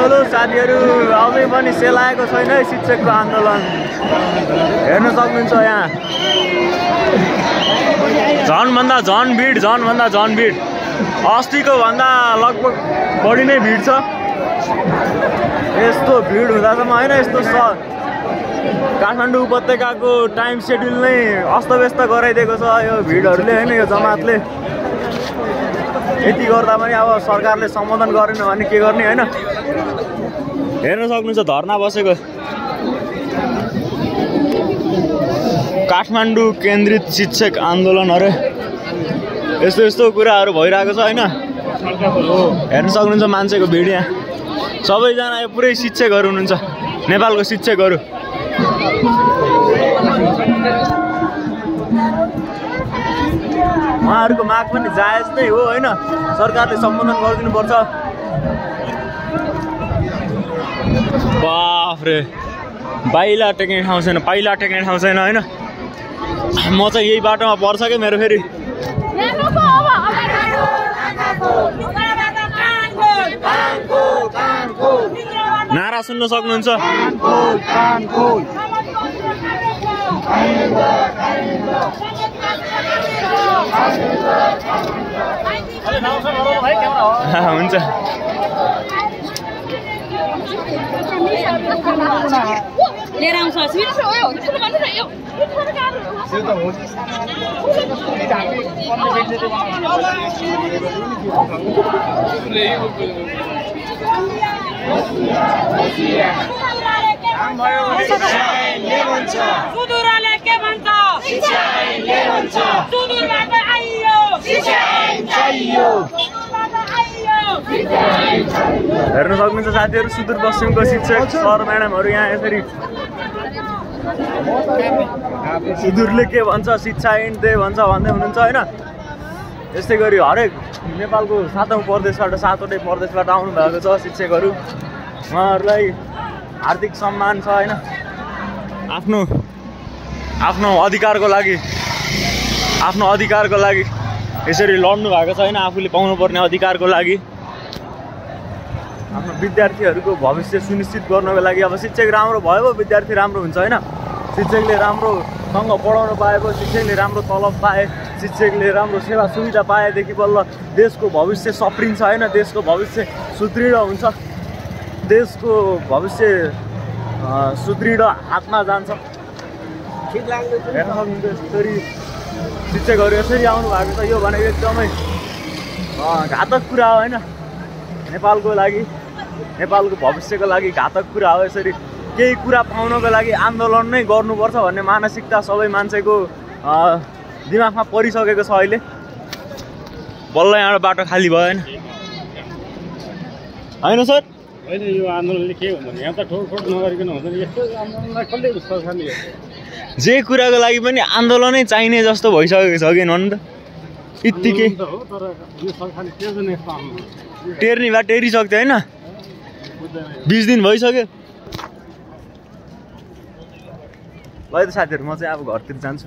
Hello साथीहरू, अझै पनि सेलाएको छैन है शिक्षकको आन्दोलन। हेर्न सक्नुहुन्छ यहाँ झनभन्दा झन भिड। अस्तिको भन्दा लगभग बढी नै भिड छ। यस्तो भिड हुँदासम्म होइन, यस्तो काठमाडौँ उपत्यकाको टाइम सेड्युल नै अस्तव्यस्त गराइदिएको छ यो भिडहरूले होइन, यो जमातले। यति गर्दा पनि अब सरकारले सम्बोधन गरेन भने के गर्ने होइन। हेर्न सक्नुहुन्छ धर्ना बसेको काठमाडौँ केन्द्रित शिक्षक आन्दोलनहरू, यस्तो कुराहरू भइरहेको छ होइन। हेर्न सक्नुहुन्छ मान्छेको भिड यहाँ। सबैजना यो पुरै शिक्षकहरू हुनुहुन्छ, नेपालको शिक्षकहरू। उहाँहरूको माग पनि जायज नै हो होइन, सरकारले सम्बोधन गरिदिनुपर्छ। बाफ्रे, पाइला टेक्ने ठाउँ छैन होइन। म चाहिँ यही बाटोमा पर्छ कि मेरो फेरि। नारा सुन्न सक्नुहुन्छ। हुन्छ लिएर आउँछ सुदूरले के भन्छ? सुदूरबाट आइयो। हेर्न सक्नुहुन्छ साथीहरू, सुदूरपश्चिमको शिक्षक सर म्याडमहरू यहाँ यसरी सुदूरले के भन्छ, शिक्षा ऐन दे भन्छ भन्दै हुनुहुन्छ होइन। यस्तै गरी हरेक नेपालको 7औं प्रदेशबाट 7वटै प्रदेशबाट आउनु भएको छ शिक्षकहरू। उहाँहरूलाई हार्दिक सम्मान छ होइन। आफ्नो अधिकारको लागि यसरी लड्नु भएको छ होइन, आफूले पाउनुपर्ने अधिकारको लागि। आफ्नो विद्यार्थीहरूको भविष्य सुनिश्चित गर्नको लागि अब शिक्षक राम्रो भयो, विद्यार्थी राम्रो हुन्छ होइन। शिक्षकले राम्रोसँग पढाउन पाएको, शिक्षकले राम्रो तलब पाए, शिक्षकले राम्रो सेवा सुविधा पाएदेखि बल्ल देशको भविष्य सप्रिन्छ होइन, देशको भविष्य सुदृढ हुन्छ, देशको भविष्य सुदृढ हातमा जान्छ। हेर्न सक्नुहुन्छ यसरी शिक्षकहरू यसरी आउनु भएको छ। यो भनेको एकदमै घातक कुरा हो होइन, नेपालको लागि, नेपालको भविष्यको लागि घातक कुरा हो। यसरी केही कुरा पाउनको लागि आन्दोलन नै गर्नुपर्छ भन्ने मानसिकता सबै मान्छेको दिमागमा परिसकेको छ अहिले। बल्ल यहाँबाट बाटो खाली भयो होइन सर? होइन, यो आन्दोलनले के भन्नु, यहाँ त ठोक नगरिकन हुँदैन। यस्तो आन्दोलनलाई कसले सरकारले जे कुराको लागि पनि आन्दोलनै चाहिने जस्तो भइसकेको छ कि नन् त। यत्तिकै टेर्ने भए टेरिसक्थ्यो होइन। 20 दिन भइसक्यो। ल त साथीहरू, म चाहिँ अब घरतिर जान्छु।